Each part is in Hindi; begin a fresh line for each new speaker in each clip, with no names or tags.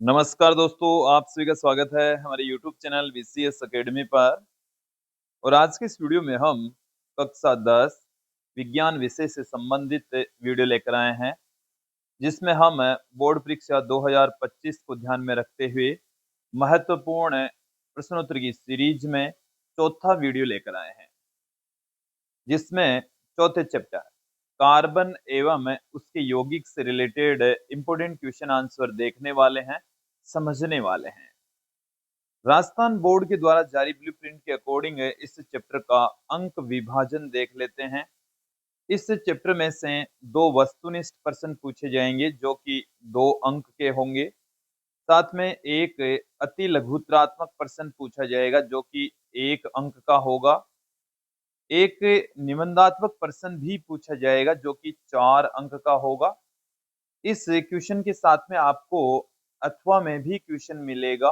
नमस्कार दोस्तों, आप सभी का स्वागत है हमारे YouTube चैनल VCS अकेडमी पर। और आज के इस वीडियो में हम कक्षा 10 विज्ञान विषय से संबंधित वीडियो लेकर आए हैं, जिसमें हम बोर्ड परीक्षा 2025 को ध्यान में रखते हुए महत्वपूर्ण प्रश्नोत्तर की सीरीज में चौथा वीडियो लेकर आए हैं, जिसमें चौथे चैप्टर कार्बन एवं उसके यौगिक से रिलेटेड इंपोर्टेंट क्वेश्चन आंसर देखने वाले हैं, समझने वाले हैं। राजस्थान बोर्ड के द्वारा जारी ब्लूप्रिंट के अकॉर्डिंग इस चैप्टर का अंक विभाजन देख लेते हैं। इस चैप्टर में से दो वस्तुनिष्ठ प्रश्न पूछे जाएंगे जो कि 2 अंक के होंगे। साथ में एक अति लघुत्रात्मक प्रश्न पूछा जाएगा जो कि 1 अंक का होगा। एक निबंधात्मक प्रश्न भी पूछा जाएगा जो कि 4 अंक का होगा। इस क्वेश्चन के साथ में आपको अथवा में भी क्वेश्चन मिलेगा।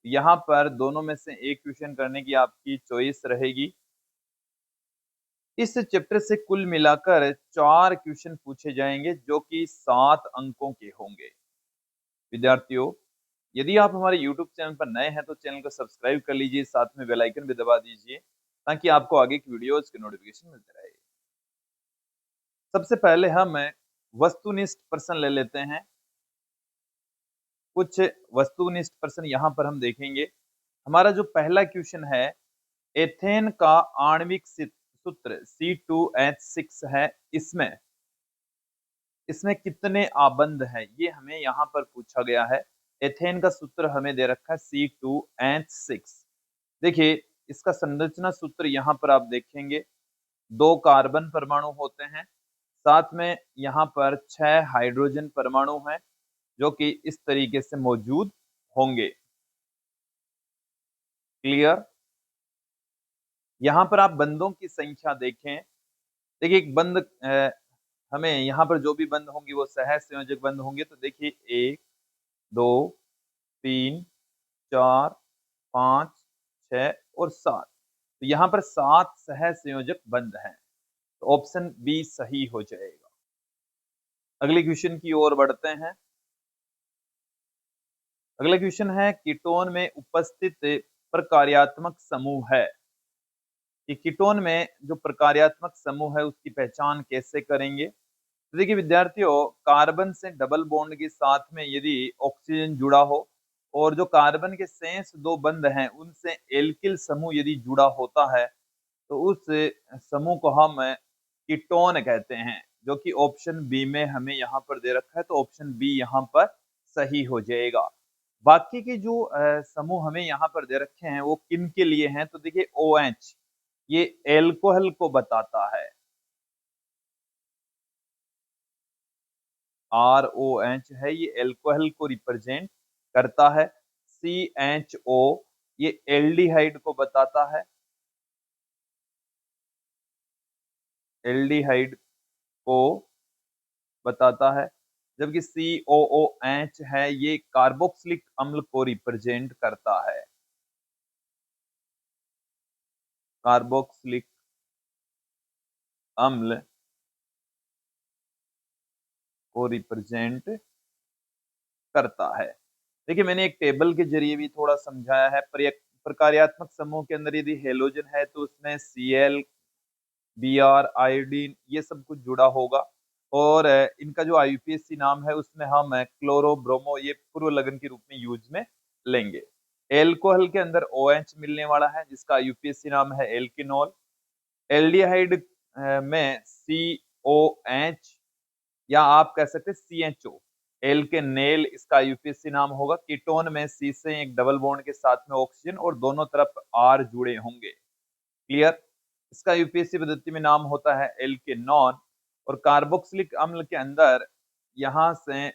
यहाँ पर दोनों में से एक क्वेश्चन करने की आपकी चॉइस रहेगी। इस चैप्टर से कुल मिलाकर 4 क्वेश्चन पूछे जाएंगे जो कि 7 अंकों के होंगे। विद्यार्थियों, यदि आप हमारे YouTube चैनल पर नए हैं तो चैनल को सब्सक्राइब कर लीजिए, साथ में बेल आइकन भी दबा दीजिए ताकि आपको आगे की वीडियोस के नोटिफिकेशन मिलते रहे। सबसे पहले हम वस्तुनिष्ठ प्रश्न ले लेते हैं। कुछ वस्तुनिष्ठ प्रश्न यहाँ पर हम देखेंगे। हमारा जो पहला क्वेश्चन है, एथेन का आणविक सूत्र C2H6 है। इसमें इसमें कितने आबंध हैं, ये हमें यहाँ पर पूछा गया है। एथेन का सूत्र हमें दे रखा है C2H6। देखिए, इसका संरचना सूत्र यहाँ पर आप देखेंगे, 2 कार्बन परमाणु होते हैं, साथ में यहाँ पर 6 हाइड्रोजन परमाणु हैं जो कि इस तरीके से मौजूद होंगे। क्लियर? यहाँ पर आप बंधों की संख्या देखें। देखिए, एक बंध हमें यहाँ पर जो भी बंध होंगे वो सहसंयोजक बंध होंगे। तो देखिए 1, 2, 3, 4, 5, 6 और 7। तो यहाँ पर 7 सहसंयोजक बंध हैं, तो ऑप्शन बी सही हो जाएगा। अगले क्वेश्चन की ओर बढ़ते हैं। अगला क्वेश्चन है, कीटोन में उपस्थित प्रकार्यात्मक समूह है। कि कीटोन में जो प्रकार्यात्मक समूह है उसकी पहचान कैसे करेंगे? तो देखिए विद्यार्थियों, कार्बन से डबल बॉन्ड के साथ में यदि ऑक्सीजन जुड़ा हो और जो कार्बन के शेष 2 बंध हैं उनसे एल्किल समूह यदि जुड़ा होता है तो उस समूह को हम कीटोन कहते हैं, जो कि ऑप्शन बी में हमें यहाँ पर दे रखा है। तो ऑप्शन बी यहाँ पर सही हो जाएगा। बाकी के जो समूह हमें यहाँ पर दे रखे हैं वो किन के लिए हैं? तो देखिए OH, ये एल्कोहल को बताता है। ROH है, ये एल्कोहल को रिप्रेजेंट करता है। CHO, ये एल्डिहाइड को बताता है, एल्डिहाइड को बताता है। जबकि COOH है, ये कार्बोक्सिलिक अम्ल को रिप्रेजेंट करता है, कार्बोक्सिलिक अम्ल को रिप्रेजेंट करता है। देखिए, मैंने एक टेबल के जरिए भी थोड़ा समझाया है। प्रकार्यात्मक समूह के अंदर यदि हेलोजन है तो उसमें Cl, Br, आयोडीन ये सब कुछ जुड़ा होगा। और इनका जो IUPAC नाम है उसमें हम क्लोरो ब्रोमो ये पूर्व लगन के रूप में यूज में लेंगे। एल्कोहल के अंदर OH मिलने वाला है जिसका IUPAC नाम है एल्किनॉल। एल्डिहाइड में COH या आप कह सकते हैं CHO, एल्केनेल इसका IUPAC नाम होगा। कीटोन में C से एक डबल बॉन्ड के साथ में ऑक्सीजन और दोनों तरफ R जुड़े होंगे। क्लियर? इसका IUPAC पद्धति में नाम होता है एल्केनॉन। और कार्बोक्सिलिक अम्ल के अंदर यहाँ से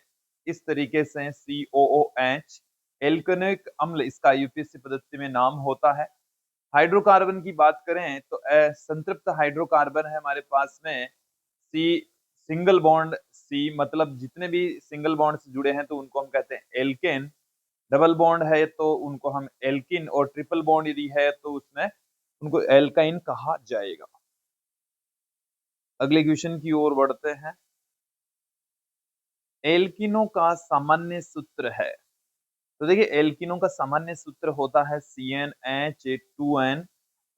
इस तरीके से COOH, एल्केनिक अम्ल इसका IUPAC पद्धति में नाम होता है। हाइड्रोकार्बन की बात करें तो संतृप्त हाइड्रोकार्बन है हमारे पास में सी, सिंगल बॉन्ड सी, मतलब जितने भी सिंगल बॉन्ड से जुड़े हैं तो उनको हम कहते हैं एल्केन। डबल बॉन्ड है तो उनको हम एल्किन, और ट्रिपल बॉन्ड यदि है तो उसमें उनको एल्काइन कहा जाएगा। अगले क्वेश्चन की ओर बढ़ते हैं। एल्किनों का सामान्य सूत्र है। तो देखिए एल्किनों का सामान्य सूत्र होता है CnH2n।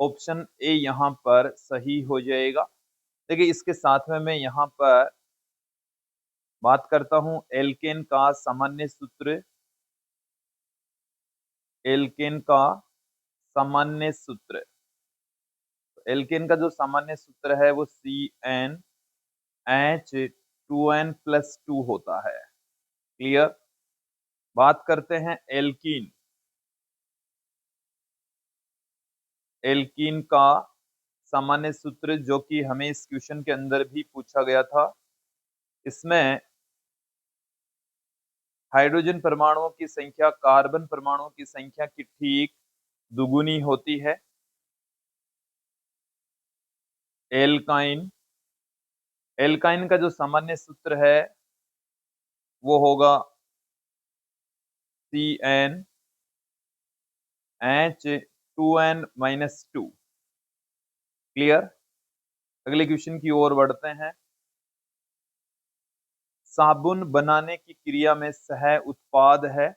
ऑप्शन ए यहाँ पर सही हो जाएगा। देखिए इसके साथ में मैं यहाँ पर बात करता हूं एल्केन का सामान्य सूत्र। एल्केन का सामान्य सूत्र, एल्केन का जो सामान्य सूत्र है वो CnH2n+2 होता है। क्लियर। बात करते हैं एल्कीन। एल्कीन का सामान्य सूत्र जो कि हमें इस क्वेश्चन के अंदर भी पूछा गया था। इसमें हाइड्रोजन परमाणुओं की संख्या कार्बन परमाणुओं की संख्या की ठीक दुगुनी होती है। एल्काइन, एल्काइन का जो सामान्य सूत्र है वो होगा CnH2n-2। क्लियर। अगले क्वेश्चन की ओर बढ़ते हैं। साबुन बनाने की क्रिया में सह उत्पाद है,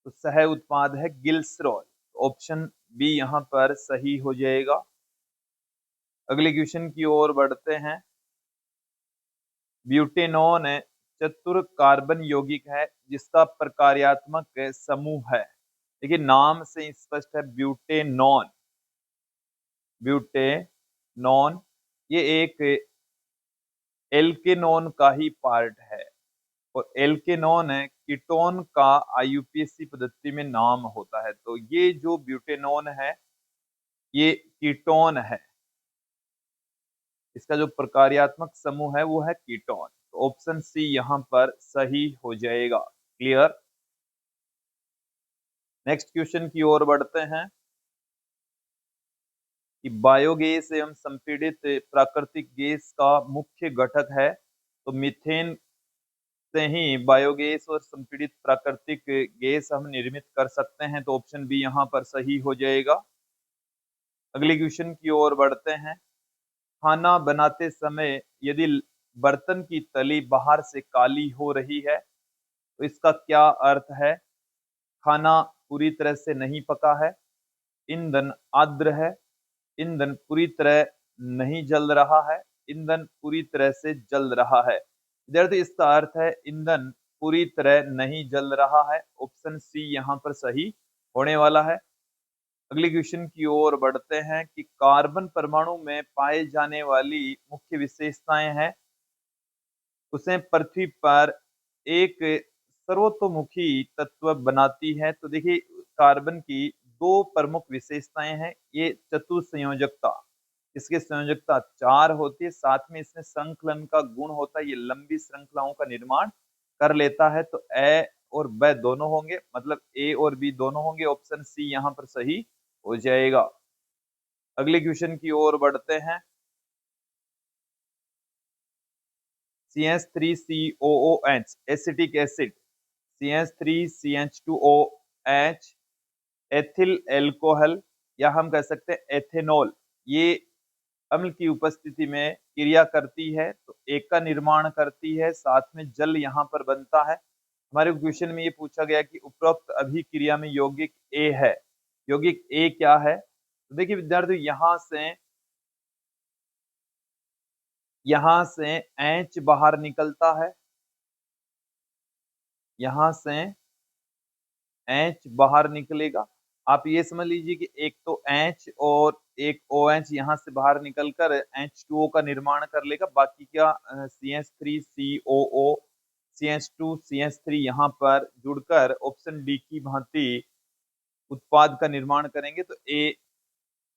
तो सह उत्पाद है ग्लिसरॉल। ऑप्शन बी यहाँ पर सही हो जाएगा। अगले क्वेश्चन की ओर बढ़ते हैं। ब्यूटेनॉन चतुर कार्बन यौगिक है जिसका प्रकार्यात्मक समूह है। देखिए नाम से स्पष्ट है ब्यूटेनॉन। ब्यूटेनॉन ये एक एल्केनॉन का ही पार्ट है, और एल्केनॉन कीटोन का आईयूपीएसी पद्धति में नाम होता है। तो ये जो ब्यूटेनॉन है ये कीटोन है, इसका जो प्रकार्यात्मक समूह है वो है कीटोन। तो ऑप्शन सी यहाँ पर सही हो जाएगा। क्लियर। नेक्स्ट क्वेश्चन की ओर बढ़ते हैं कि बायोगैस एवं संपीड़ित प्राकृतिक गैस का मुख्य घटक है, तो मीथेन से ही बायोगैस और संपीड़ित प्राकृतिक गैस हम निर्मित कर सकते हैं। तो ऑप्शन बी यहाँ पर सही हो जाएगा। अगले क्वेश्चन की ओर बढ़ते हैं। खाना बनाते समय यदि बर्तन की तली बाहर से काली हो रही है तो इसका क्या अर्थ है? खाना पूरी तरह से नहीं पका है, ईंधन आर्द्र है, ईंधन पूरी तरह नहीं जल रहा है, ईंधन पूरी तरह से जल रहा है। विद्यार्थी इसका अर्थ है ईंधन पूरी तरह नहीं जल रहा है। ऑप्शन सी यहाँ पर सही होने वाला है। अगले क्वेश्चन की ओर बढ़ते हैं कि कार्बन परमाणु में पाए जाने वाली मुख्य विशेषताएं हैं, उसे पृथ्वी पर एक सर्वतोमुखी तत्व बनाती है। तो देखिए कार्बन की दो प्रमुख विशेषताएं हैं। ये चतुसंयोजकता, इसकी संयोजकता 4 होती है, साथ में इसमें संकलन का गुण होता है, ये लंबी श्रृंखलाओं का निर्माण कर लेता है। तो ए और ब दोनों होंगे, मतलब ए और बी दोनों होंगे। ऑप्शन सी यहाँ पर सही हो जाएगा। अगले क्वेश्चन की ओर बढ़ते हैं। CH3COOH acetic acid, CH3CH2OH ethyl alcohol, या हम कह सकते हैं एथेनॉल, ये अम्ल की उपस्थिति में क्रिया करती है तो एक का निर्माण करती है, साथ में जल यहाँ पर बनता है। हमारे क्वेश्चन में ये पूछा गया कि उपरोक्त अभिक्रिया में यौगिक ए है, यौगिक ए क्या है? तो देखिए विद्यार्थी यहां से एच बाहर निकलता है, यहां से एच बाहर निकलेगा। आप ये समझ लीजिए कि एक तो एच और एक ओ एच यहाँ से बाहर निकलकर H2O का निर्माण कर लेगा। बाकी क्या CH3COO CH2CH3 यहाँ पर जुड़कर ऑप्शन डी की भांति उत्पाद का निर्माण करेंगे, तो ए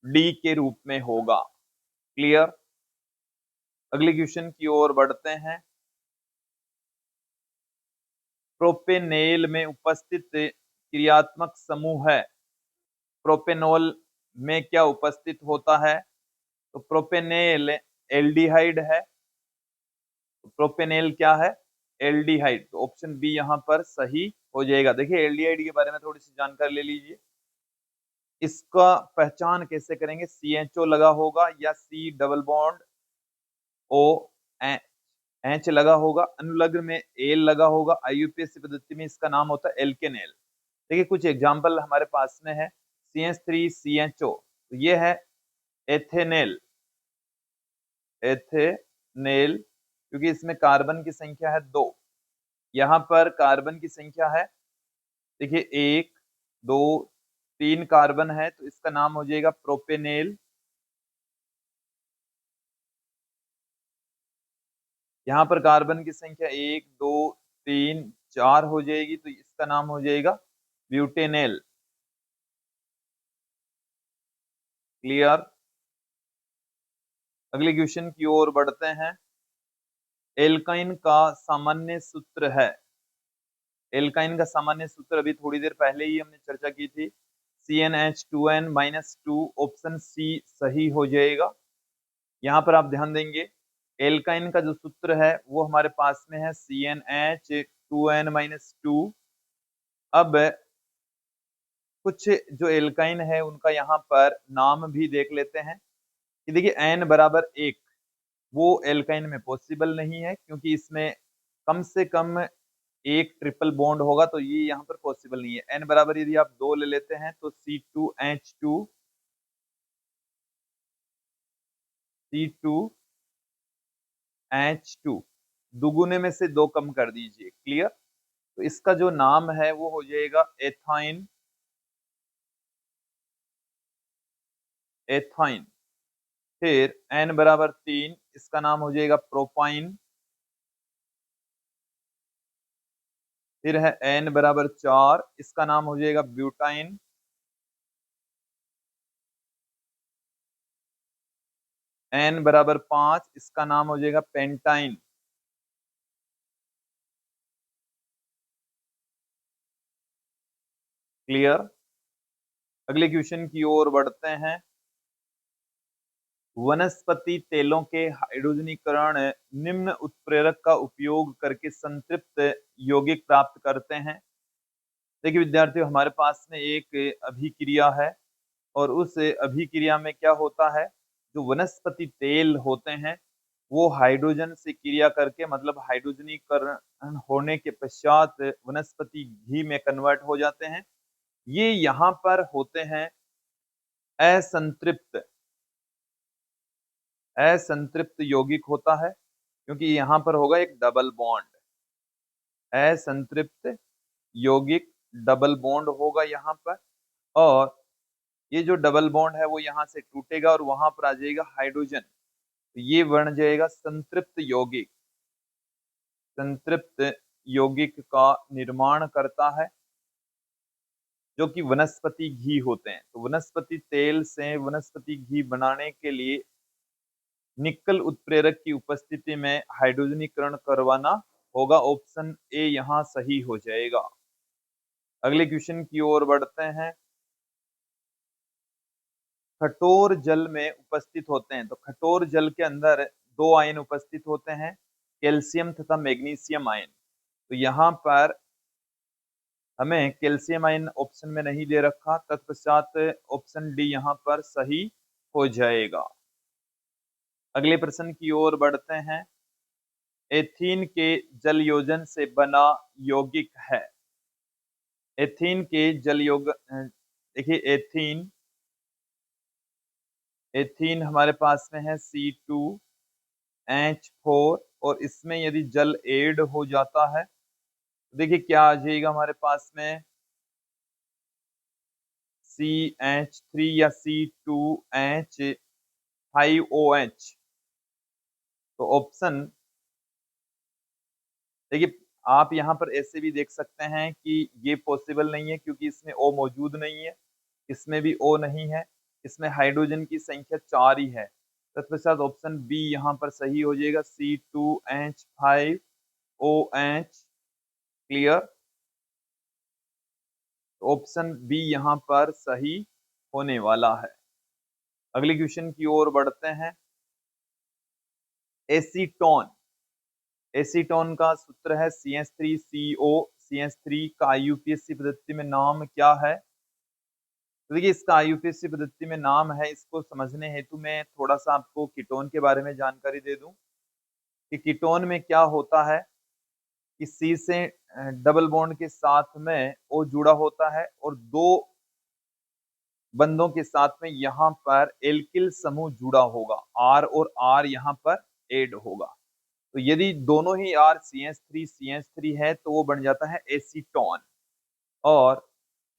डी के रूप में होगा। क्लियर। अगले क्वेश्चन की ओर बढ़ते हैं। प्रोपेनेल में उपस्थित क्रियात्मक समूह है, प्रोपेनॉल में क्या उपस्थित होता है? तो प्रोपेनेल एल्डिहाइड है। तो प्रोपेनेल क्या है? एल्डिहाइड। तो ऑप्शन बी यहाँ पर सही हो जाएगा। देखिए एल्डिहाइड के बारे में थोड़ी सी जानकारी ले लीजिए। इसका पहचान कैसे करेंगे? CHO लगा होगा या C double bond O H लगा होगा, अनुलग्न में एल लगा होगा। आईयूपीएसी पद्धति में इसका नाम होता है एल्केनेल। देखिए कुछ एग्जाम्पल हमारे पास में है CH3CHO, तो ये है एथेनेल, एथेनेल, क्योंकि इसमें कार्बन की संख्या है 2, यहाँ पर कार्बन की संख्या है, देखिए 1 2 3 कार्बन है, तो इसका नाम हो जाएगा प्रोपेनेल। यहाँ पर कार्बन की संख्या 1 2 3 4 हो जाएगी, तो इसका नाम हो जाएगा ब्यूटेनेल। क्लियर। अगले क्वेश्चन की ओर बढ़ते हैं। एल्काइन का सामान्य सूत्र है, एल्काइन का सामान्य सूत्र अभी थोड़ी देर पहले ही हमने चर्चा की थी, CnH2n-2, ऑप्शन सी सही हो जाएगा। यहाँ पर आप ध्यान देंगे एल्काइन का जो सूत्र है वो हमारे पास में है CnH2n-2। अब कुछ जो एल्काइन है उनका यहाँ पर नाम भी देख लेते हैं कि देखिए n=1 वो एल्काइन में पॉसिबल नहीं है, क्योंकि इसमें कम से कम एक ट्रिपल बॉन्ड होगा, तो ये यहाँ पर पॉसिबल नहीं है। n बराबर यदि आप 2 ले लेते हैं तो C2H2, C2H2 दुगुने में से 2 कम कर दीजिए। क्लियर। तो इसका जो नाम है वो हो जाएगा एथाइन, एथाइन। फिर n=3, इसका नाम हो जाएगा प्रोपाइन। फिर है n=4, इसका नाम हो जाएगा ब्यूटाइन। n=5, इसका नाम हो जाएगा पेंटाइन। क्लियर। अगले क्वेश्चन की ओर बढ़ते हैं। वनस्पति तेलों के हाइड्रोजनीकरण निम्न उत्प्रेरक का उपयोग करके संतृप्त यौगिक प्राप्त करते हैं। देखिए विद्यार्थियों, हमारे पास में एक अभिक्रिया है और उस अभिक्रिया में क्या होता है, जो वनस्पति तेल होते हैं वो हाइड्रोजन से क्रिया करके, मतलब हाइड्रोजनीकरण होने के पश्चात वनस्पति घी में कन्वर्ट हो जाते हैं। ये यहाँ पर होते हैं असंतृप्त, असंतृप्त यौगिक होता है, क्योंकि यहाँ पर होगा एक डबल बॉन्ड, असंतृप्त यौगिक डबल बॉन्ड होगा यहाँ पर, और ये जो डबल बॉन्ड है वो यहाँ से टूटेगा और वहां पर आ जाएगा हाइड्रोजन, तो ये बन जाएगा संतृप्त यौगिक, संतृप्त यौगिक का निर्माण करता है, जो कि वनस्पति घी होते हैं। तो वनस्पति तेल से वनस्पति घी बनाने के लिए निकल उत्प्रेरक की उपस्थिति में हाइड्रोजनीकरण करवाना होगा, ऑप्शन ए यहाँ सही हो जाएगा। अगले क्वेश्चन की ओर बढ़ते हैं। कठोर जल में उपस्थित होते हैं, तो कठोर जल के अंदर 2 आयन उपस्थित होते हैं, कैल्शियम तथा मैग्नीशियम आयन। तो यहाँ पर हमें कैल्शियम आयन ऑप्शन में नहीं दे रखा, तत्पश्चात ऑप्शन डी यहाँ पर सही हो जाएगा। अगले प्रश्न की ओर बढ़ते हैं। एथीन के जल योजन से बना यौगिक है, एथीन के जल योग, देखिए एथीन, एथीन हमारे पास में है C2H4, और इसमें यदि जल ऐड हो जाता है तो देखिए क्या आ जाएगा हमारे पास में, CH3 या C2H5OH। तो ऑप्शन देखिए, आप यहाँ पर ऐसे भी देख सकते हैं कि ये पॉसिबल नहीं है, क्योंकि इसमें O मौजूद नहीं है, इसमें भी O नहीं है, इसमें हाइड्रोजन की संख्या 4 ही है। तत्पश्चात ऑप्शन बी यहाँ पर सही हो जाएगा, C2H5OH। क्लियर। ऑप्शन बी यहाँ पर सही होने वाला है। अगले क्वेश्चन की ओर बढ़ते हैं। एसीटोन, एसीटोन का सूत्र है CH3CO, CH3 का IUPAC पद्धति में नाम क्या है। तो देखिए इसका IUPAC पद्धति में नाम है, इसको समझने हेतु मैं थोड़ा सा आपको कीटोन के बारे में जानकारी दे दूं कि कीटोन में क्या होता है। कि C से डबल बॉन्ड के साथ में O जुड़ा होता है और दो बंधों के साथ में यहाँ पर एल्किल समूह जुड़ा होगा, R और R यहाँ पर एड होगा। तो यदि दोनों ही R CH3 है तो वो बन जाता है एसीटोन। और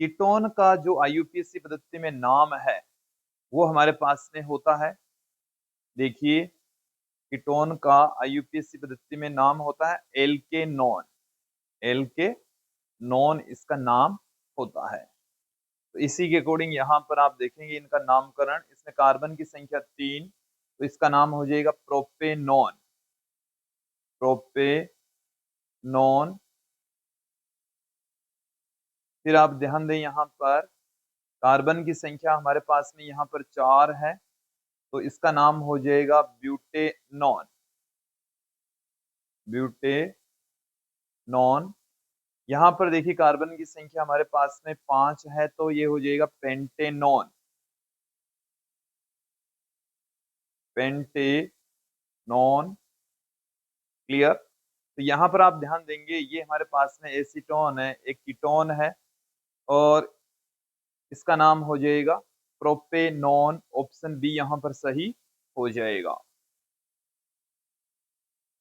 कीटोन का जो IUPAC पद्धति में नाम है वो हमारे पास में होता है, देखिए कीटोन का IUPAC पद्धति में नाम होता है एल्केनॉन। एल्केनॉन इसका नाम होता है। तो इसी के अकॉर्डिंग यहाँ पर आप देखेंगे इनका नामकरण, इसमें कार्बन की संख्या 3, तो इसका नाम हो जाएगा प्रोपेनॉन। प्रोपेनॉन। फिर आप ध्यान दें यहाँ पर कार्बन की संख्या हमारे पास में यहाँ पर 4 है, तो इसका नाम हो जाएगा ब्यूटेनॉन। ब्यूटेनॉन। यहाँ पर देखिए कार्बन की संख्या हमारे पास में 5 है, तो ये हो जाएगा पेंटेनॉन। पेंटेनॉन। क्लियर। तो यहाँ पर आप ध्यान देंगे ये हमारे पास में एसीटोन है, एक कीटोन है, और इसका नाम हो जाएगा प्रोपेनॉन। ऑप्शन बी यहाँ पर सही हो जाएगा।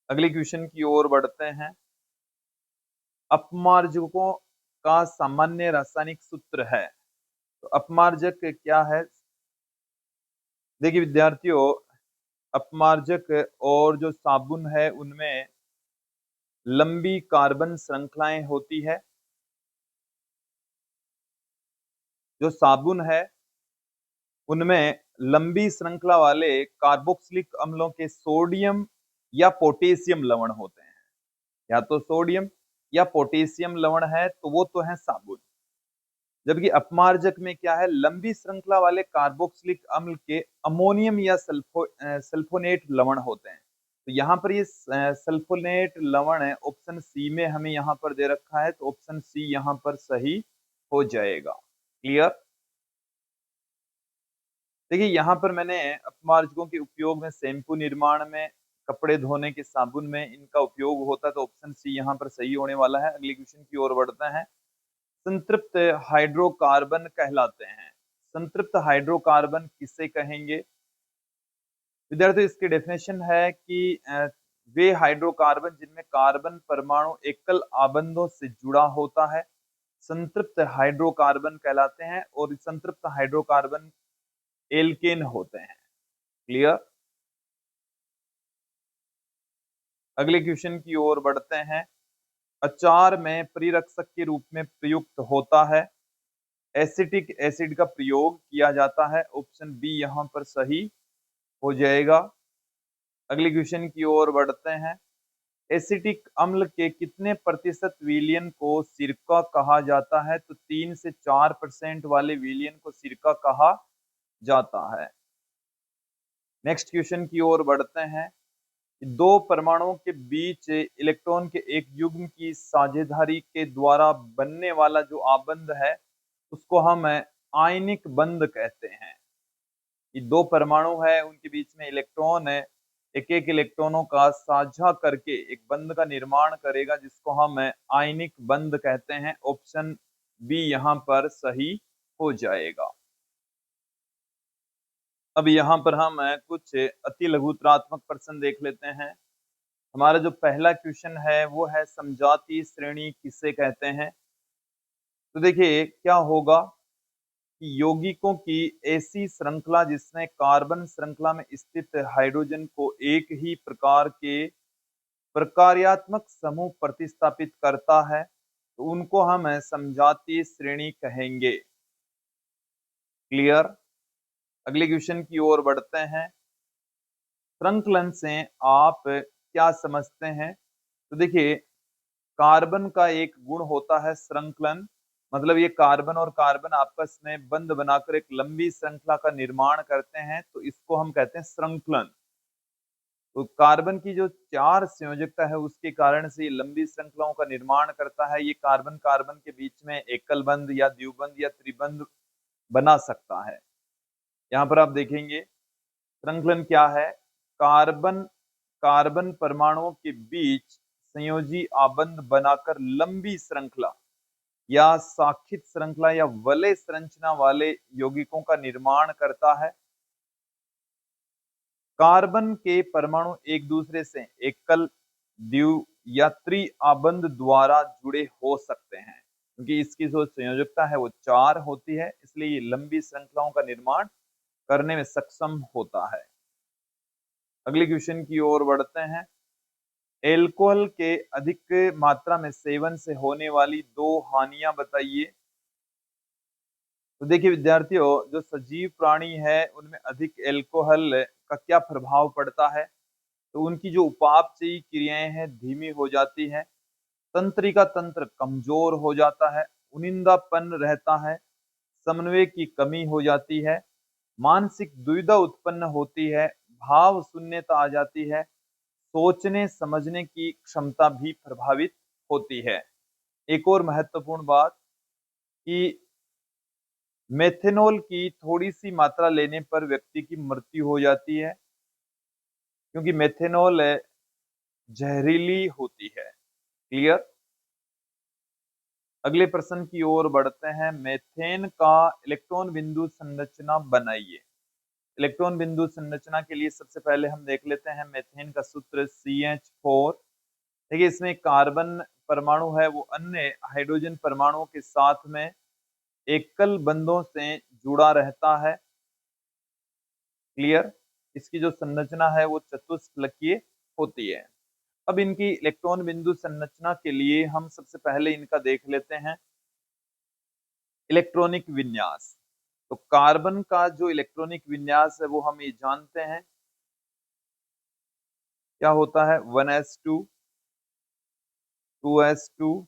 अगले क्वेश्चन की ओर बढ़ते हैं। अपमार्जकों का सामान्य रासायनिक सूत्र है। तो अपमार्जक क्या है? देखिए विद्यार्थियों, अपमार्जक और जो साबुन है उनमें लंबी कार्बन श्रृंखलाएं होती है। जो साबुन है उनमें लंबी श्रृंखला वाले कार्बोक्सिलिक अम्लों के सोडियम या पोटेशियम लवण होते हैं। या तो सोडियम या पोटेशियम लवण है तो वो तो है साबुन। जबकि अपमार्जक में क्या है? लंबी श्रृंखला वाले कार्बोक्सिलिक अम्ल के अमोनियम या सल्फोनेट लवण होते हैं। तो यहाँ पर ये सल्फोनेट लवण है, ऑप्शन सी में हमें यहाँ पर दे रखा है, तो ऑप्शन सी यहाँ पर सही हो जाएगा। क्लियर। देखिए यहाँ पर मैंने अपमार्जकों के उपयोग में शैम्पू निर्माण में, कपड़े धोने के साबुन में इनका उपयोग होता है, तो ऑप्शन सी यहाँ पर सही होने वाला है। अगले क्वेश्चन की ओर बढ़ते हैं। संतृप्त हाइड्रोकार्बन कहलाते हैं। संतृप्त हाइड्रोकार्बन किसे कहेंगे? विद्यार्थियों इसकी डेफिनेशन है कि वे हाइड्रोकार्बन जिनमें कार्बन परमाणु एकल आबंधों से जुड़ा होता है संतृप्त हाइड्रोकार्बन कहलाते हैं, और संतृप्त हाइड्रोकार्बन एल्केन होते हैं। क्लियर। अगले क्वेश्चन की ओर बढ़ते हैं। अचार में परिरक्षक के रूप में प्रयुक्त होता है। एसिटिक एसिड का प्रयोग किया जाता है, ऑप्शन बी यहाँ पर सही हो जाएगा। अगले क्वेश्चन की ओर बढ़ते हैं। एसिटिक अम्ल के कितने प्रतिशत विलयन को सिरका कहा जाता है? तो 3 से 4% वाले विलयन को सिरका कहा जाता है। नेक्स्ट क्वेश्चन की ओर बढ़ते हैं। दो परमाणुओं के बीच इलेक्ट्रॉन के एक युग्म की साझेदारी के द्वारा बनने वाला जो आबंध है उसको हम आयनिक बंध कहते हैं। ये दो परमाणु है, उनके बीच में इलेक्ट्रॉन है, एक एक इलेक्ट्रॉनों का साझा करके एक बंध का निर्माण करेगा जिसको हम आयनिक बंध कहते हैं। ऑप्शन बी यहाँ पर सही हो जाएगा। अब यहाँ पर हम कुछ अति लघुत्रात्मक प्रश्न देख लेते हैं। हमारा जो पहला क्वेश्चन है वो है समजातीय श्रेणी किसे कहते हैं? तो देखिए क्या होगा कि यौगिकों की ऐसी श्रृंखला जिसमें कार्बन श्रृंखला में स्थित हाइड्रोजन को एक ही प्रकार के प्रकार्यात्मक समूह प्रतिस्थापित करता है, तो उनको हम समजातीय श्रेणी कहेंगे। क्लियर। अगले क्वेश्चन की ओर बढ़ते हैं। श्रृंखलन से आप क्या समझते हैं? तो देखिए कार्बन का एक गुण होता है श्रृंखलन, मतलब ये कार्बन और कार्बन आपस में बंध बनाकर एक लंबी श्रृंखला का निर्माण करते हैं, तो इसको हम कहते हैं श्रृंखलन। तो कार्बन की जो 4 संयोजकता है उसके कारण से ये लंबी श्रृंखलाओं का निर्माण करता है। ये कार्बन कार्बन के बीच में एकल बंध या द्विबंध या त्रिबंध बना सकता है। यहाँ पर आप देखेंगे श्रृंखलन क्या है? कार्बन कार्बन परमाणुओं के बीच संयोजी आबंध बनाकर लंबी श्रृंखला या साखित श्रृंखला या वलय संरचना वाले यौगिकों का निर्माण करता है। कार्बन के परमाणु एक दूसरे से एकल, द्वि या त्रि आबंध द्वारा जुड़े हो सकते हैं। क्योंकि इसकी जो संयोजकता है वो 4 होती है, इसलिए ये लंबी श्रृंखलाओं का निर्माण करने में सक्षम होता है। अगले क्वेश्चन की ओर बढ़ते हैं। एल्कोहल के अधिक मात्रा में सेवन से होने वाली 2 हानियां बताइए। तो देखिए विद्यार्थियों, जो सजीव प्राणी है उनमें अधिक एल्कोहल का क्या प्रभाव पड़ता है? तो उनकी जो उपापचयी क्रियाएं हैं धीमी हो जाती है, तंत्रिका तंत्र कमजोर हो जाता है, उनिंदापन रहता है, समन्वय की कमी हो जाती है, मानसिक दुविधा उत्पन्न होती है, भाव शून्यता आ जाती है, सोचने समझने की क्षमता भी प्रभावित होती है। एक और महत्वपूर्ण बात कि मेथेनॉल की थोड़ी सी मात्रा लेने पर व्यक्ति की मृत्यु हो जाती है, क्योंकि मेथेनॉल जहरीली होती है। क्लियर? अगले प्रश्न की ओर बढ़ते हैं। मेथेन का इलेक्ट्रॉन बिंदु संरचना बनाइए। इलेक्ट्रॉन बिंदु संरचना के लिए सबसे पहले हम देख लेते हैं मेथेन का सूत्र CH4। देखिए इसमें कार्बन परमाणु है वो अन्य हाइड्रोजन परमाणुओं के साथ में एकल बंधों से जुड़ा रहता है। क्लियर? इसकी जो संरचना है वो चतुष्फलकीय होती है। अब इनकी इलेक्ट्रॉन बिंदु संरचना के लिए हम सबसे पहले इनका देख लेते हैं इलेक्ट्रॉनिक विन्यास। तो कार्बन का जो इलेक्ट्रॉनिक विन्यास है वो हम ये जानते हैं क्या होता है, 1s2 2s2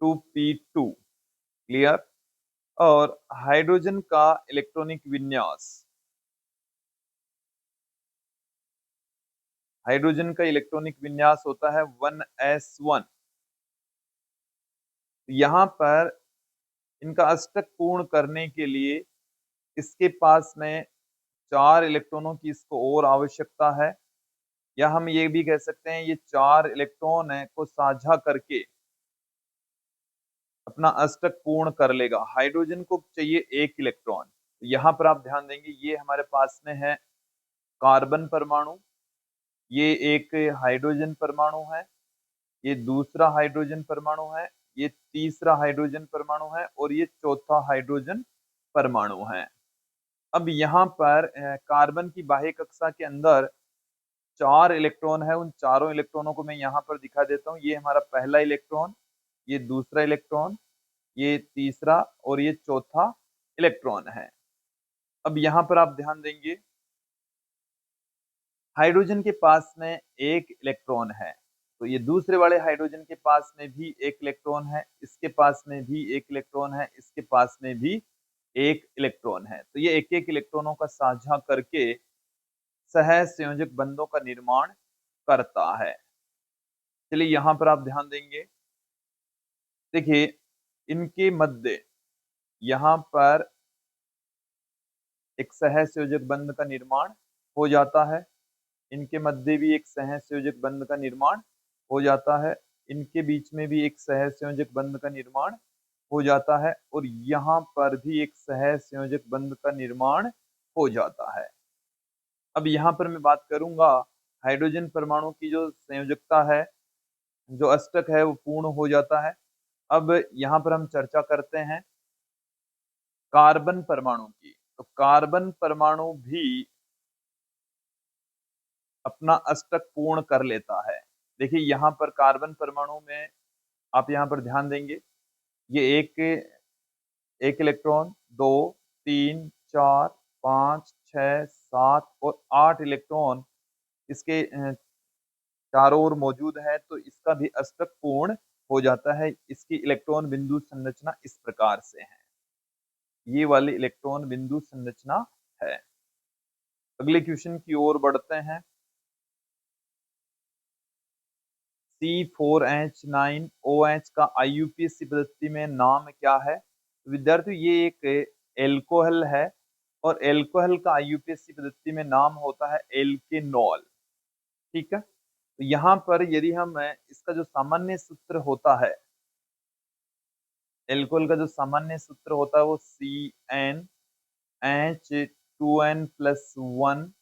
2p2। क्लियर? और हाइड्रोजन का इलेक्ट्रॉनिक विन्यास, हाइड्रोजन का इलेक्ट्रॉनिक विन्यास होता है 1s1। यहां पर इनका अष्टक पूर्ण करने के लिए इसके पास में 4 इलेक्ट्रॉनों की इसको और आवश्यकता है, या हम ये भी कह सकते हैं ये 4 इलेक्ट्रॉन है को साझा करके अपना अष्टक पूर्ण कर लेगा। हाइड्रोजन को चाहिए 1 इलेक्ट्रॉन। तो यहाँ पर आप ध्यान देंगे ये हमारे पास में है कार्बन परमाणु, ये एक हाइड्रोजन परमाणु है, ये दूसरा हाइड्रोजन परमाणु है, ये तीसरा हाइड्रोजन परमाणु है और ये चौथा हाइड्रोजन परमाणु है। अब यहाँ पर कार्बन की बाह्य कक्षा के अंदर 4 इलेक्ट्रॉन है, उन चारों इलेक्ट्रॉनों को मैं यहाँ पर दिखा देता हूँ। ये हमारा पहला इलेक्ट्रॉन, ये दूसरा इलेक्ट्रॉन, ये तीसरा और ये चौथा इलेक्ट्रॉन है। अब यहाँ पर आप ध्यान देंगे हाइड्रोजन के पास में 1 इलेक्ट्रॉन है, तो ये दूसरे वाले हाइड्रोजन के पास में भी 1 इलेक्ट्रॉन है, इसके पास में भी 1 इलेक्ट्रॉन है, इसके पास में भी 1 इलेक्ट्रॉन है। तो ये एक एक इलेक्ट्रॉनों का साझा करके सह संयोजक बंधों का निर्माण करता है। चलिए यहाँ पर आप ध्यान देंगे, देखिए इनके मध्य यहाँ पर एक सह संयोजक बंध का निर्माण हो जाता है, इनके मध्य भी एक सह संयोजक बंध का निर्माण हो जाता है, इनके बीच में भी एक सह संयोजक बंध का निर्माण हो जाता है और यहाँ पर भी एक सह संयोजक बंध का निर्माण हो जाता है। अब यहाँ पर मैं बात करूंगा हाइड्रोजन परमाणु की जो संयोजकता है, जो अष्टक है वो पूर्ण हो जाता है। अब यहाँ पर हम चर्चा करते हैं कार्बन परमाणु की। तो कार्बन परमाणु भी अपना अष्टक पूर्ण कर लेता है। देखिए यहाँ पर कार्बन परमाणु में आप यहाँ पर ध्यान देंगे, ये एक इलेक्ट्रॉन, 2 3 4 5 6 7 और 8 इलेक्ट्रॉन इसके चारों ओर मौजूद है, तो इसका भी अष्टक पूर्ण हो जाता है। इसकी इलेक्ट्रॉन बिंदु संरचना इस प्रकार से है, ये वाली इलेक्ट्रॉन बिंदु संरचना है। अगले क्वेश्चन की ओर बढ़ते हैं। C4H9OH का IUPAC पद्धति में नाम क्या है? विद्यार्थियों ये एक एल्कोहल है और एल्कोहल का IUPAC पद्धति में नाम होता है एल्केनॉल। ठीक है, तो यहाँ पर यदि हम इसका जो सामान्य सूत्र होता है, एल्कोहल का जो सामान्य सूत्र होता है वो CnH2n+1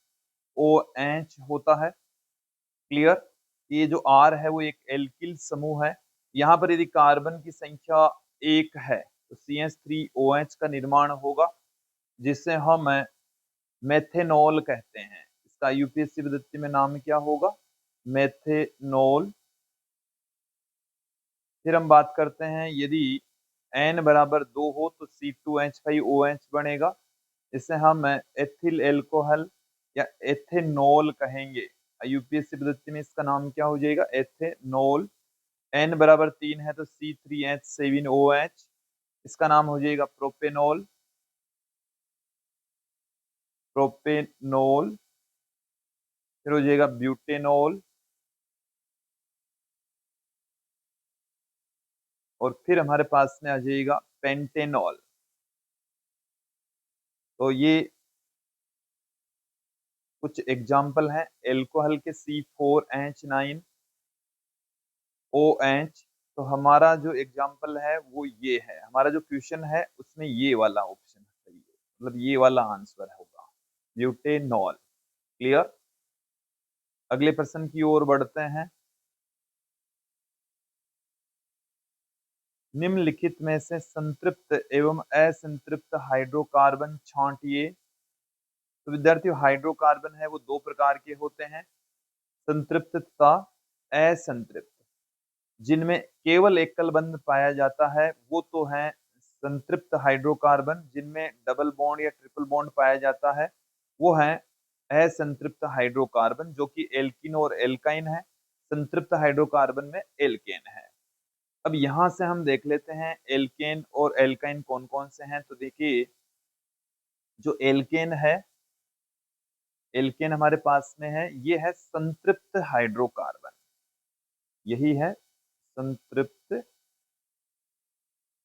OH होता है। क्लियर? ये जो R है वो एक एल्किल समूह है। यहाँ पर यदि कार्बन की संख्या 1 है तो CH3OH का निर्माण होगा, जिसे हम मेथेनॉल कहते हैं। इसका यूपीएससी पद्धति में नाम क्या होगा? मेथेनॉल। फिर हम बात करते हैं, यदि N बराबर 2 हो तो C2H5OH बनेगा। इसे हम एथिल एल्कोहल या एथेनॉल कहेंगे। यूपीएससी पद्धति में इसका नाम क्या हो जाएगा? एथेनॉल। N बराबर 3 है तो C3H7OH, इसका नाम हो जाएगा प्रोपेनॉल। प्रोपेनॉल। फिर हो जाएगा ब्यूटेनॉल, और फिर हमारे पास में आ जाएगा पेंटेनॉल। तो ये कुछ एग्जाम्पल हैं एल्कोहल के। C4H9OH। तो हमारा जो एग्जाम्पल है वो ये है, हमारा जो क्वेश्चन है उसमें ये वाला ऑप्शन सही है, मतलब ये वाला आंसर होगा, ब्यूटेनॉल। क्लियर? अगले प्रश्न की ओर बढ़ते हैं। निम्नलिखित में से संतृप्त एवं असंतृप्त हाइड्रोकार्बन छांटिए। तो विद्यार्थियों, हाइड्रोकार्बन है वो दो प्रकार के होते हैं, संतृप्त तथा असंतृप्त। जिनमें केवल एकल बंध पाया जाता है वो तो है संतृप्त हाइड्रोकार्बन। जिनमें डबल बॉन्ड या ट्रिपल बॉन्ड पाया जाता है वो है असंतृप्त हाइड्रोकार्बन, जो कि एल्किन और एल्काइन है। संतृप्त हाइड्रोकार्बन में एल्केन है। अब यहां से हम देख लेते हैं एल्केन और एल्काइन कौन कौन से हैं। तो देखिए, जो एल्केन है, एल्केन हमारे पास में है, ये है संतृप्त हाइड्रोकार्बन। यही है संतृप्त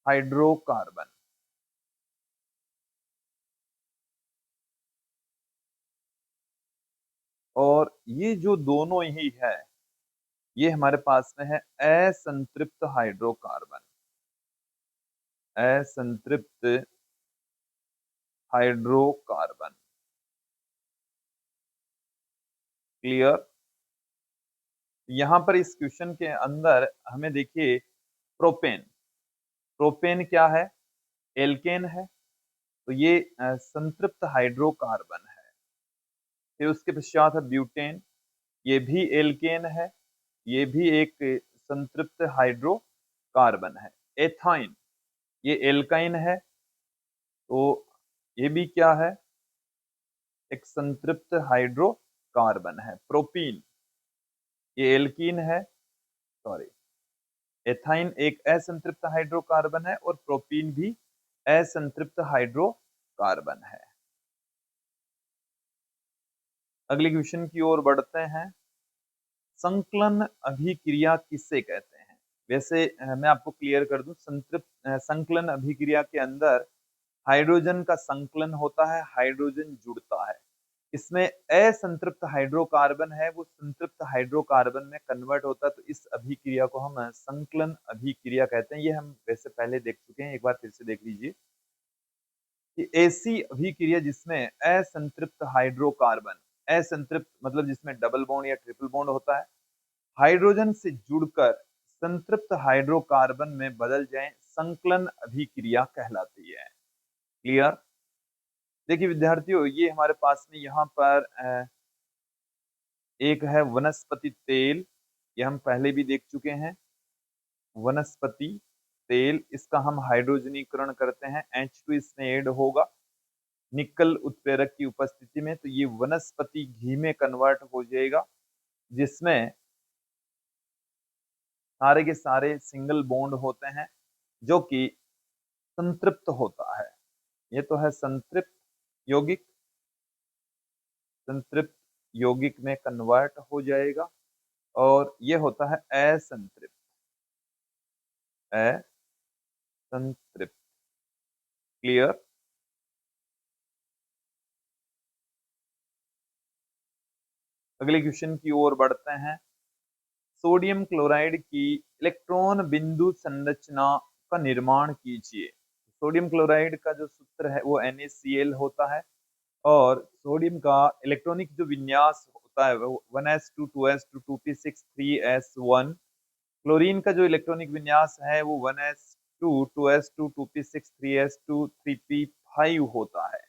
हाइड्रोकार्बन। और ये जो दोनों ही है, ये हमारे पास में है असंतृप्त हाइड्रोकार्बन। असंतृप्त हाइड्रोकार्बन। क्लियर? यहां पर इस क्वेश्चन के अंदर हमें देखिए प्रोपेन। प्रोपेन क्या है? एल्केन है, तो ये संतृप्त हाइड्रोकार्बन है। फिर उसके पश्चात है ब्यूटेन, ये भी एल्केन है, ये भी एक संतृप्त हाइड्रोकार्बन है। एथाइन, ये एल्काइन है, तो ये भी क्या है? एक संतृप्त हाइड्रोकार्बन है। प्रोपीन, ये एल्कीन है, सॉरी, एथाइन एक असंतृप्त हाइड्रोकार्बन है और प्रोपीन भी असंतृप्त हाइड्रोकार्बन है। अगले क्वेश्चन की ओर बढ़ते हैं। संकलन अभिक्रिया किससे कहते हैं? वैसे मैं आपको क्लियर कर दूं, संकलन अभिक्रिया के अंदर हाइड्रोजन का संकलन होता है, हाइड्रोजन जुड़ता है। इसमें असंतृप्त हाइड्रोकार्बन है वो संतृप्त हाइड्रोकार्बन में कन्वर्ट होता है, तो इस अभिक्रिया को हम संकलन अभिक्रिया कहते हैं। ये हम वैसे पहले देख चुके हैं, एक बार फिर से देख लीजिए कि ऐसी अभिक्रिया जिसमें असंतृप्त हाइड्रोकार्बन, असंतृप्त मतलब जिसमें डबल बॉन्ड या ट्रिपल बॉन्ड होता है, हाइड्रोजन से जुड़कर संतृप्त हाइड्रोकार्बन में बदल जाए, संकलन अभिक्रिया कहलाती है। क्लियर? देखिए विद्यार्थियों, ये हमारे पास में यहाँ पर एक है वनस्पति तेल, ये हम पहले भी देख चुके हैं। वनस्पति तेल, इसका हम हाइड्रोजनीकरण करते हैं, H2 इसमें ऐड होगा निकल उत्प्रेरक की उपस्थिति में, तो ये वनस्पति घी में कन्वर्ट हो जाएगा, जिसमें सारे के सारे सिंगल बॉन्ड होते हैं, जो कि संतृप्त होता है। ये तो है संतृप्त यौगिक, संतृप्त यौगिक में कन्वर्ट हो जाएगा। और ये होता है असंतृप्त, असंतृप्त। क्लियर? अगले क्वेश्चन की ओर बढ़ते हैं। सोडियम क्लोराइड की इलेक्ट्रॉन बिंदु संरचना का निर्माण कीजिए। सोडियम क्लोराइड का जो सूत्र है वो NaCl होता है, और सोडियम का इलेक्ट्रॉनिक जो विन्यास होता है वो 1s2 2s2 2p6 3s1। Chlorine का जो इलेक्ट्रॉनिक विन्यास है वो 1s2 2s2 2p6 3s2 3p5 होता है।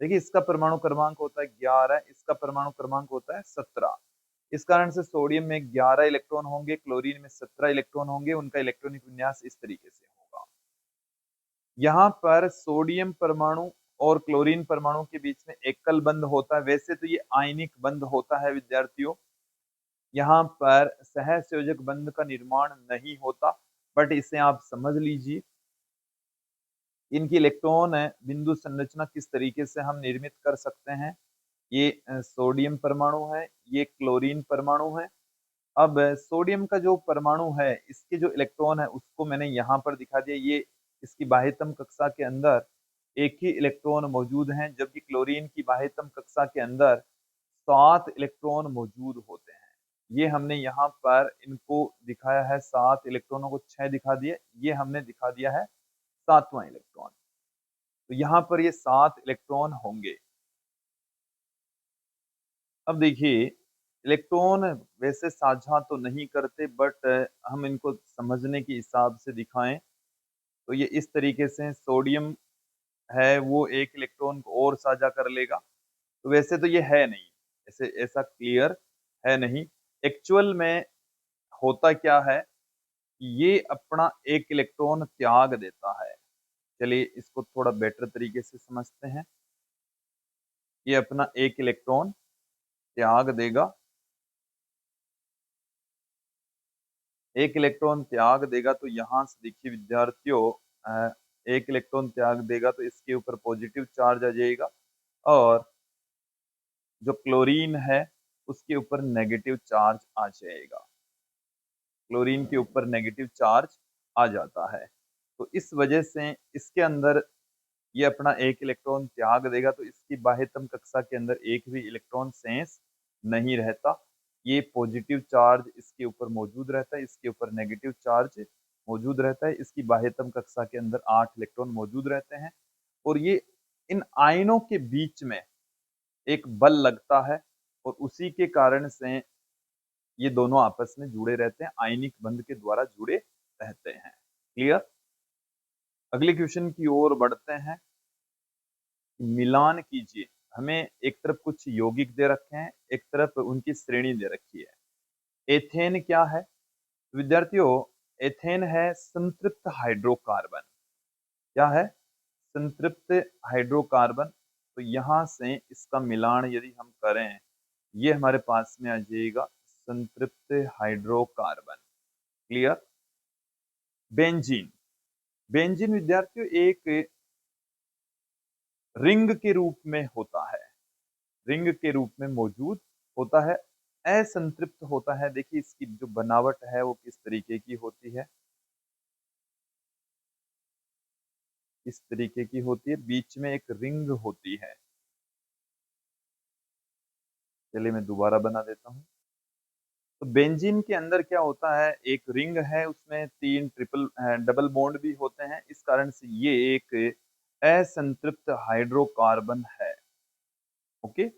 देखिए इसका परमाणु क्रमांक होता है 11, इसका परमाणु क्रमांक होता है 17। इस कारण से सोडियम में 11 इलेक्ट्रॉन होंगे, क्लोरीन में 17 इलेक्ट्रॉन होंगे। उनका इलेक्ट्रॉनिक विन्यास इस तरीके से होगा। यहाँ पर सोडियम परमाणु और क्लोरीन परमाणु के बीच में एकल बंध होता है। वैसे तो ये आयनिक बंध होता है विद्यार्थियों, यहाँ पर सहसंयोजक बंध का निर्माण नहीं होता, बट इसे आप समझ लीजिए। इनकी इलेक्ट्रॉन बिंदु संरचना किस तरीके से हम निर्मित कर सकते हैं। ये सोडियम परमाणु है, ये क्लोरीन परमाणु है। अब सोडियम का जो परमाणु है इसके जो इलेक्ट्रॉन है उसको मैंने यहाँ पर दिखा दिया। ये इसकी बाह्यतम कक्षा के अंदर एक ही इलेक्ट्रॉन मौजूद है, जबकि क्लोरीन की बाह्यतम कक्षा के अंदर 7 इलेक्ट्रॉन मौजूद होते हैं। ये हमने यहाँ पर इनको दिखाया है, 7 इलेक्ट्रॉनों को 6 दिखा दिए, ये हमने दिखा दिया है 7वां इलेक्ट्रॉन। तो यहाँ पर ये 7 इलेक्ट्रॉन होंगे। अब देखिए इलेक्ट्रॉन वैसे साझा तो नहीं करते, बट हम इनको समझने के हिसाब से दिखाएं तो ये इस तरीके से सोडियम है वो एक इलेक्ट्रॉन को और साझा कर लेगा। तो वैसे तो ये है नहीं, ऐसे ऐसा क्लियर है नहीं। एक्चुअल में होता क्या है, ये अपना एक इलेक्ट्रॉन त्याग देता है। चलिए इसको थोड़ा बेटर तरीके से समझते हैं। ये अपना एक इलेक्ट्रॉन त्याग देगा, एक इलेक्ट्रॉन त्याग देगा। तो यहां से देखिए विद्यार्थियों, एक इलेक्ट्रॉन त्याग देगा तो इसके ऊपर पॉजिटिव चार्ज आ जाएगा, और जो क्लोरीन है उसके ऊपर नेगेटिव चार्ज आ जाएगा। क्लोरीन के ऊपर नेगेटिव चार्ज आ जाता है। तो इस वजह से इसके अंदर ये अपना एक इलेक्ट्रॉन त्याग देगा, तो इसकी बाह्यतम कक्षा के अंदर एक भी इलेक्ट्रॉन शेष नहीं रहता। ये पॉजिटिव चार्ज इसके ऊपर मौजूद रहता है, इसके ऊपर नेगेटिव चार्ज मौजूद रहता है। इसकी बाह्यतम कक्षा के अंदर 8 इलेक्ट्रॉन मौजूद रहते हैं, और ये इन आयनों के बीच में एक बल लगता है, और उसी के कारण से ये दोनों आपस में जुड़े रहते हैं, आयनिक बंध के द्वारा जुड़े रहते हैं। क्लियर। अगले क्वेश्चन की ओर बढ़ते हैं। मिलान कीजिए। हमें एक तरफ कुछ यौगिक दे रखे हैं, एक तरफ उनकी श्रेणी दे रखी है। एथेन क्या है विद्यार्थियों? एथेन है संतृप्त हाइड्रोकार्बन। क्या है? संतृप्त हाइड्रोकार्बन। तो यहां से इसका मिलान यदि हम करें, ये हमारे पास में आ जाएगा संतृप्त हाइड्रोकार्बन। क्लियर। बेंजीन। बेंजीन विद्यार्थियों एक रिंग के रूप में होता है, रिंग के रूप में मौजूद होता है, असंतृप्त होता है। देखिए इसकी जो बनावट है वो किस तरीके की होती है, इस तरीके की होती है, बीच में एक रिंग होती है। चलिए मैं दोबारा बना देता हूं। तो बेंजीन के अंदर क्या होता है, एक रिंग है, उसमें 3 ट्रिपल डबल बॉन्ड भी होते हैं। इस कारण से ये एक असंतृप्त हाइड्रोकार्बन है। ओके।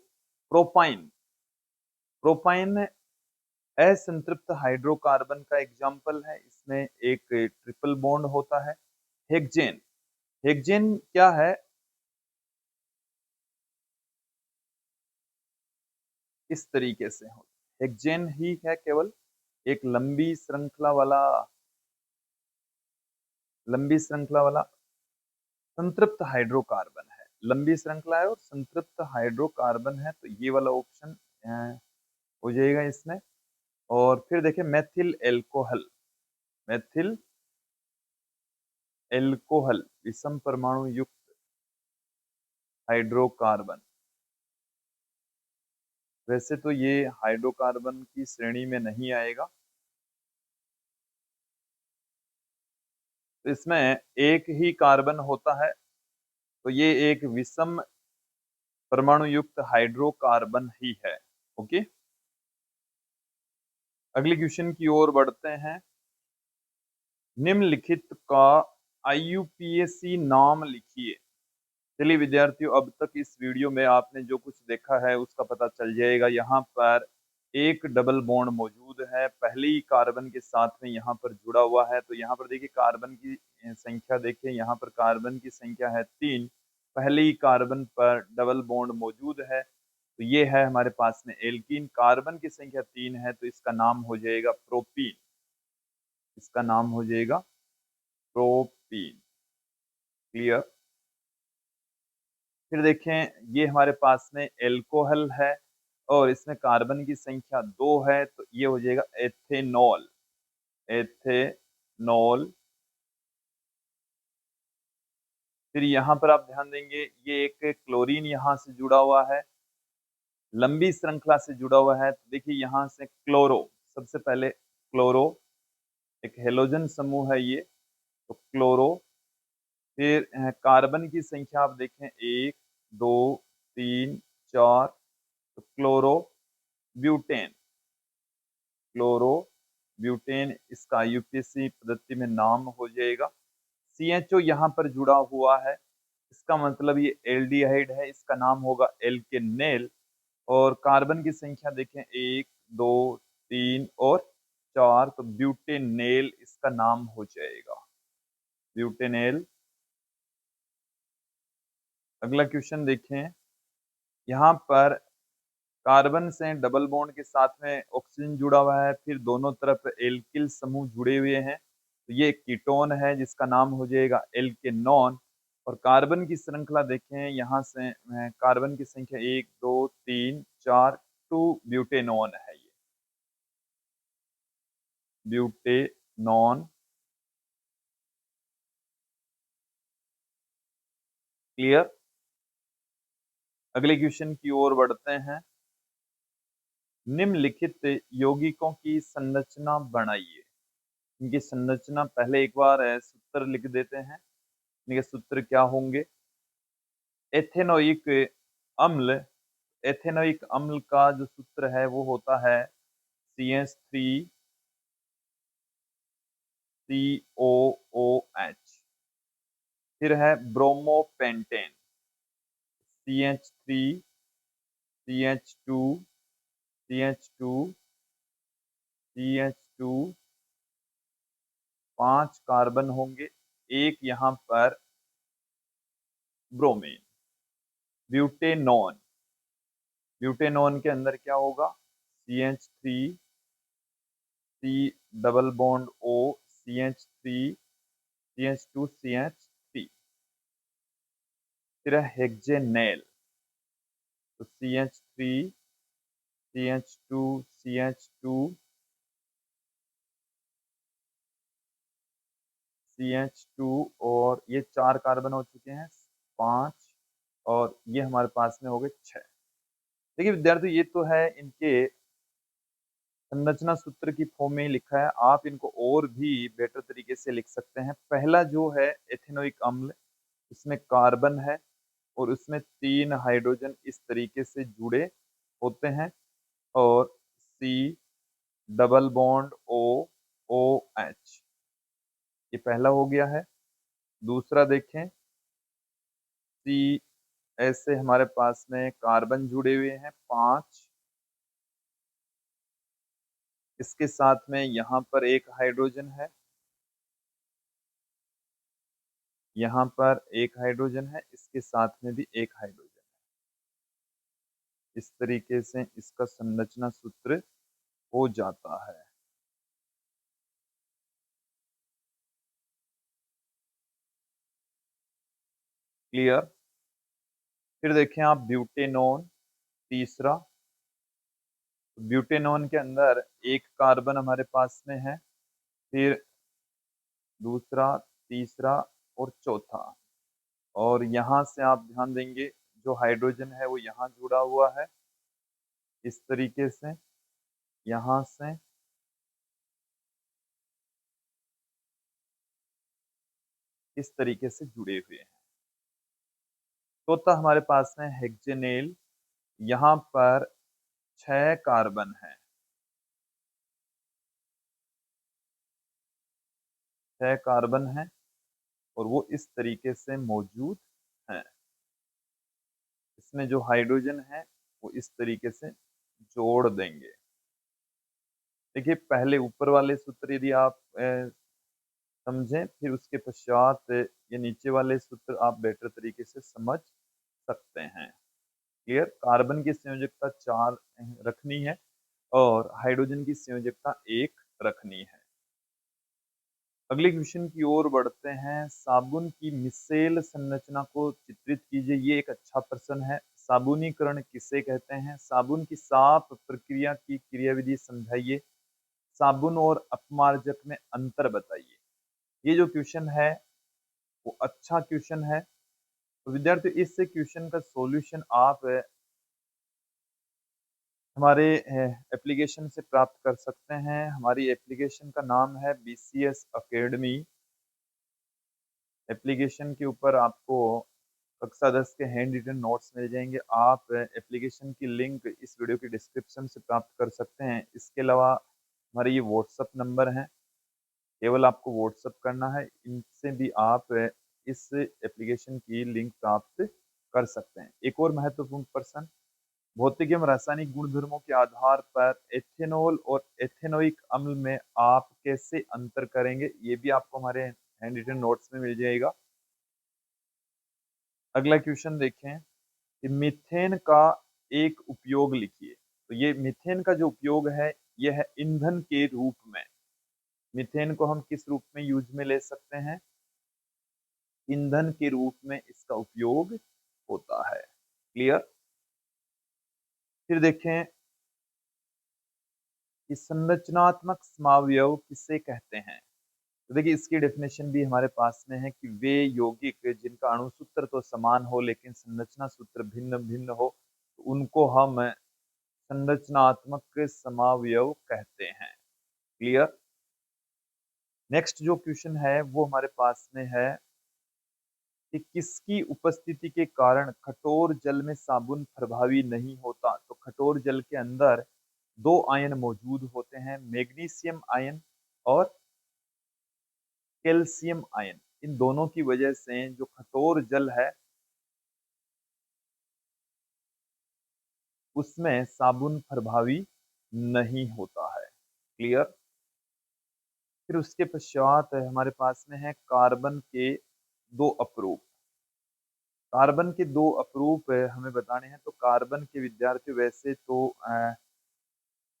प्रोपाइन। प्रोपाइन असंतृप्त हाइड्रोकार्बन का एग्जाम्पल है। इसमें एक ट्रिपल बॉन्ड होता है। हेक्सेन। हेक्सेन क्या है? इस तरीके से हो, हेक्सेन ही है केवल एक लंबी श्रृंखला वाला संतृप्त हाइड्रोकार्बन है। लंबी श्रृंखला है और संतृप्त हाइड्रोकार्बन है, तो ये वाला ऑप्शन हो जाएगा इसमें। और फिर देखिए मेथिल एल्कोहल। मेथिल एल्कोहल विषम परमाणु युक्त हाइड्रोकार्बन। वैसे तो ये हाइड्रोकार्बन की श्रेणी में नहीं आएगा, तो इसमें एक ही कार्बन होता है, तो ये एक विषम परमाणु युक्त हाइड्रोकार्बन ही है। ओके। अगले क्वेश्चन की ओर बढ़ते हैं। निम्नलिखित का IUPAC नाम लिखिए। चलिए विद्यार्थियों, अब तक इस वीडियो में आपने जो कुछ देखा है उसका पता चल जाएगा। यहाँ पर एक डबल बॉन्ड मौजूद है, पहले ही कार्बन के साथ में यहाँ पर जुड़ा हुआ है। तो यहाँ पर देखिए कार्बन की संख्या देखिए, यहाँ पर कार्बन की संख्या है 3, पहले ही कार्बन पर डबल बॉन्ड मौजूद है। तो ये है हमारे पास में एल्कीन, कार्बन की संख्या 3 है, तो इसका नाम हो जाएगा प्रोपीन। इसका नाम हो जाएगा प्रोपीन। क्लियर। फिर देखें ये हमारे पास में एल्कोहल है और इसमें कार्बन की संख्या 2 है, तो ये हो जाएगा एथेनॉल। एथेनॉल। फिर यहाँ पर आप ध्यान देंगे ये एक क्लोरीन यहाँ से जुड़ा हुआ है, लंबी श्रृंखला से जुड़ा हुआ है। तो देखिए यहाँ से क्लोरो, सबसे पहले क्लोरो एक हेलोजन समूह है ये, तो क्लोरो। फिर कार्बन की संख्या आप देखें 1 2 3 4, तो क्लोरो ब्यूटेन। क्लोरो ब्यूटेन, इसका IUPAC पद्धति में नाम हो जाएगा। CHO यहाँ पर जुड़ा हुआ है, इसका मतलब ये एल्डिहाइड है, इसका नाम होगा एल्केनेल। और कार्बन की संख्या देखें 1 2 3 और 4, तो ब्यूटेनेल इसका नाम हो जाएगा, ब्यूटेनेल। अगला क्वेश्चन देखें। यहाँ पर कार्बन से डबल बॉन्ड के साथ में ऑक्सीजन जुड़ा हुआ है, फिर दोनों तरफ एल्किल समूह जुड़े हुए हैं, तो ये कीटोन है जिसका नाम हो जाएगा एल्केनॉन। और कार्बन की श्रृंखला देखें, यहाँ से कार्बन की संख्या 1 2 3 4, 2 ब्यूटेनॉन है ये, ब्यूटेनॉन। क्लियर। अगले क्वेश्चन की ओर बढ़ते हैं। निम्नलिखित यौगिकों की संरचना बनाइए। इनकी संरचना पहले एक बार सूत्र लिख देते हैं। इनके सूत्र क्या होंगे। एथेनोइक अम्ल, एथेनोइक अम्ल का जो सूत्र है वो होता है CH3COOH। फिर है ब्रोमोपेंटेन, CH3CH2CH2CH2, 5 कार्बन होंगे, एक यहाँ पर ब्रोमीन। ब्यूटेनॉन, ब्यूटेनॉन के अंदर क्या होगा, CH3 C double bond O, CH3 CH2 CH3। फिर है हेक्सेनेल, तो CH3 CH2 CH2 CH2, और ये 4 कार्बन हो चुके हैं, 5, और ये हमारे पास में हो गए 6। देखिए विद्यार्थी, ये तो है इनके संरचना सूत्र की फॉर्म में ही लिखा है, आप इनको और भी बेटर तरीके से लिख सकते हैं। पहला जो है एथेनोइक अम्ल, इसमें कार्बन है और उसमें 3 हाइड्रोजन इस तरीके से जुड़े होते हैं, और C डबल बॉन्ड OOH, ये पहला हो गया है। दूसरा देखें, C ऐसे हमारे पास में कार्बन जुड़े हुए हैं 5, इसके साथ में यहाँ पर एक हाइड्रोजन है, यहाँ पर एक हाइड्रोजन है, इसके साथ में भी एक हाइड्रोजन है। इस तरीके से इसका संरचना सूत्र हो जाता है। क्लियर। फिर देखें आप ब्यूटेनॉन, तीसरा। ब्यूटेनॉन के अंदर एक कार्बन हमारे पास में है, फिर दूसरा, तीसरा और चौथा, और यहाँ से आप ध्यान देंगे जो हाइड्रोजन है वो यहाँ जुड़ा हुआ है, इस तरीके से यहाँ से इस तरीके से जुड़े हुए हैं। चौथा हमारे पास में हेक्सेनेल, यहाँ पर 6 कार्बन है, 6 कार्बन है और वो इस तरीके से मौजूद हैं। इसमें जो हाइड्रोजन है वो इस तरीके से जोड़ देंगे। देखिए पहले ऊपर वाले सूत्र यदि आप समझें, फिर उसके पश्चात ये नीचे वाले सूत्र आप बेटर तरीके से समझ सकते हैं। क्लियर? कार्बन की संयोजकता 4 रखनी है और हाइड्रोजन की संयोजकता 1 रखनी है। अगले क्वेश्चन की ओर बढ़ते हैं। साबुन की मिसेल संरचना को चित्रित कीजिए। ये एक अच्छा प्रश्न है। साबुनीकरण किसे कहते हैं? साबुन की साफ प्रक्रिया की क्रियाविधि समझाइए। साबुन और अपमार्जक में अंतर बताइए। ये जो क्वेश्चन है वो अच्छा क्वेश्चन है। तो विद्यार्थी इस क्वेश्चन का सॉल्यूशन आप हमारे एप्लीकेशन से प्राप्त कर सकते हैं। हमारी एप्लीकेशन का नाम है BCS अकेडमी। एप्लीकेशन के ऊपर आपको कक्षा 10 के हैंड रिटन नोट्स मिल जाएंगे। आप एप्लीकेशन की लिंक इस वीडियो के डिस्क्रिप्शन से प्राप्त कर सकते हैं। इसके अलावा हमारे ये व्हाट्सअप नंबर हैं, केवल आपको व्हाट्सअप करना है। इनसे भी आप इस एप्लीकेशन की लिंक प्राप्त कर सकते हैं। एक और महत्वपूर्ण प्रश्न, भौतिक एवं रासायनिक गुणधर्मों के आधार पर एथेनॉल और एथेनोइक अम्ल में आप कैसे अंतर करेंगे? ये भी आपको हमारे हैंड रिटन नोट्स में मिल जाएगा। अगला क्वेश्चन देखें कि मीथेन का एक उपयोग लिखिए। तो ये मीथेन का जो उपयोग है यह है ईंधन के रूप में। मीथेन को हम किस रूप में यूज में ले सकते हैं? ईंधन के रूप में इसका उपयोग होता है। क्लियर? फिर देखें कि संरचनात्मक समावयव किसे कहते हैं। तो देखिए इसकी डेफिनेशन भी हमारे पास में है कि वे यौगिक जिनका अणु सूत्र तो समान हो लेकिन संरचना सूत्र भिन्न भिन्न हो, तो उनको हम संरचनात्मक समावयव कहते हैं। क्लियर? नेक्स्ट जो क्वेश्चन है वो हमारे पास में है कि किसकी उपस्थिति के कारण कठोर जल में साबुन प्रभावी नहीं होता। तो कठोर जल के अंदर 2 आयन मौजूद होते हैं, मैग्नीशियम आयन और कैल्शियम आयन। इन दोनों की वजह से जो कठोर जल है उसमें साबुन प्रभावी नहीं होता है। क्लियर? फिर उसके पश्चात हमारे पास में है कार्बन के 2 अपरूप। कार्बन के 2 अपरूप हमें बताने हैं। तो कार्बन के विद्यार्थी वैसे तो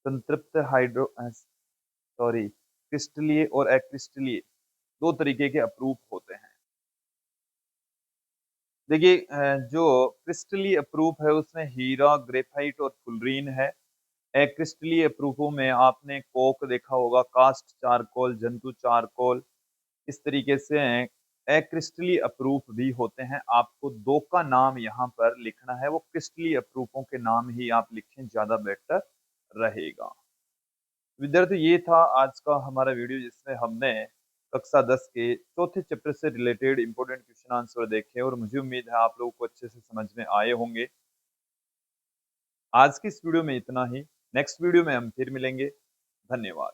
संतृप्त हाइड्रो सॉरी क्रिस्टलीय और अक्रिस्टलीय 2 तरीके के अपरूप होते हैं। देखिए जो क्रिस्टलीय अपरूप है उसमें हीरा, ग्रेफाइट और फुलरीन है। अक्रिस्टलीय अपरूपों में आपने कोक देखा होगा, कास्ट चारकोल, जंतु चारकोल, इस तरीके से अक्रिस्टलीय अपरूप भी होते हैं। आपको 2 का नाम यहाँ पर लिखना है, वो क्रिस्टलीय अपरूपों के नाम ही आप लिखें, ज्यादा बेटर रहेगा। विद्यार्थी ये था आज का हमारा वीडियो जिसमें हमने कक्षा 10 के चौथे चैप्टर से रिलेटेड इंपॉर्टेंट क्वेश्चन आंसर देखे और मुझे उम्मीद है आप लोगों को अच्छे से समझ में आए होंगे। आज की इस वीडियो में इतना ही। नेक्स्ट वीडियो में हम फिर मिलेंगे। धन्यवाद।